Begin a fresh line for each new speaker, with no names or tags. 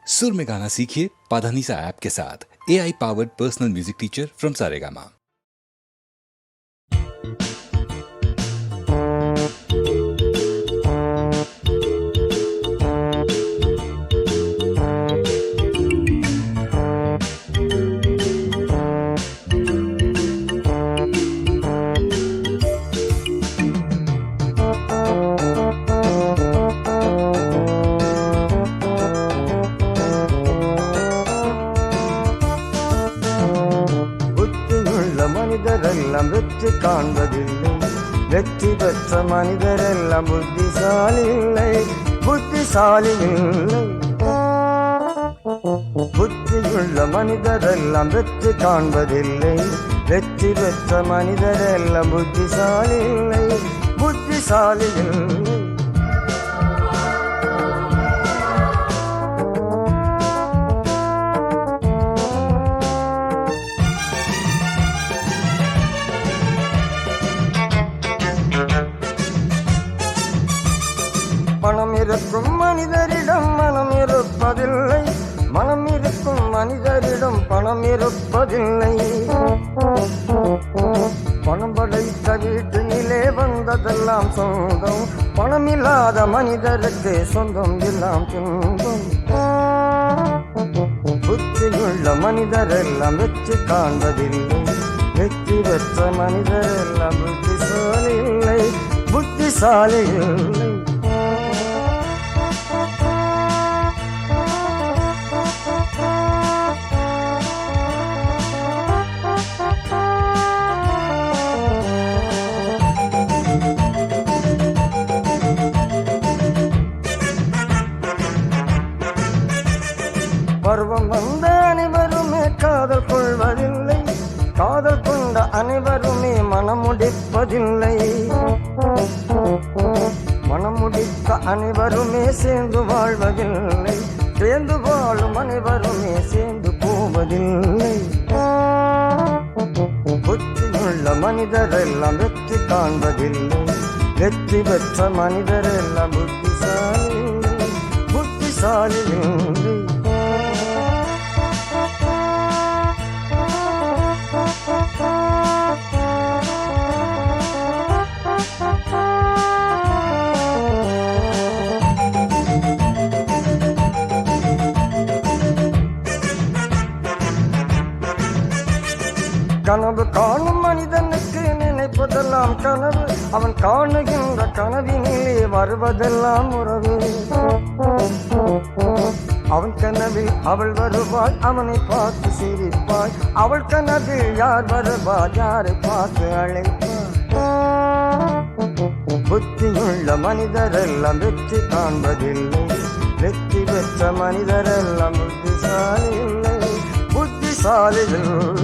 सुर में गाना सीखिए पाधानीसा ऐप के साथ। AI powered personal music teacher from Saregama.
மனிதரெல்லாம் வெற்றி காண்பதில்லை, வெற்றி பெற்ற மனிதரெல்லாம் புத்திசாலி இல்லை, புத்திசாலி இல்லை. புத்தியுள்ள மனிதரெல்லாம் வெற்றி காண்பதில்லை, வெற்றி பெற்ற மனிதரெல்லாம் புத்திசாலி இல்லை, புத்திசாலி இல்லை. பணம் இருக்கும் மனிதரிடம் மனம் இருப்பதில்லை, மனம் இருக்கும் மனிதரிடம் பணம் இருப்பதில்லை. பணம் படைத்த வீட்டினிலே வந்ததெல்லாம் சொந்தம், பணம் இல்லாத மனிதருக்கு சொந்தம் எல்லாம் துன்பம். புத்தியுள்ள மனிதரெல்லாம் வெற்றி காண்பதில்லை, வெற்றி பெற்ற மனிதரெல்லாம் புத்திசாலி இல்லை, புத்திசாலி இல்லை. பருவம் வந்த அனைவருமே காதல் கொள்வதில்லை, காதல் கொண்ட அனைவருமே மனம் முடிப்பதில்லை. மனம் முடித்த அனைவருமே சேர்ந்து வாழ்வதில்லை, சேர்ந்து வாழும் அனைவருமே சேர்ந்து போவதில்லை. புத்தியுள்ள மனிதரெல்லாம் வெற்றி காண்பதில்லை, வெற்றி பெற்ற மனிதரெல்லாம் புத்திசாலி இல்லை, புத்திசாலி இல்லை. கனவு காணும் மனிதனுக்கு நினைப்பதெல்லாம் கனவு, அவன் காணுகின்ற கனவினிலே வருவதெல்லாம் உறவு. அவன் கனவில் அவள் வருவாள், அவனை பார்த்து சிரிப்பாள், அவள் கனவில் யார் வருவாள், யாரை பார்த்து அழைப்பாள். புத்தியுள்ள மனிதரெல்லாம் வெற்றி காண்பதில்லை, வெற்றி பெற்ற மனிதரெல்லாம் புத்திசாலி இல்லை, புத்திசாலி இல்லை.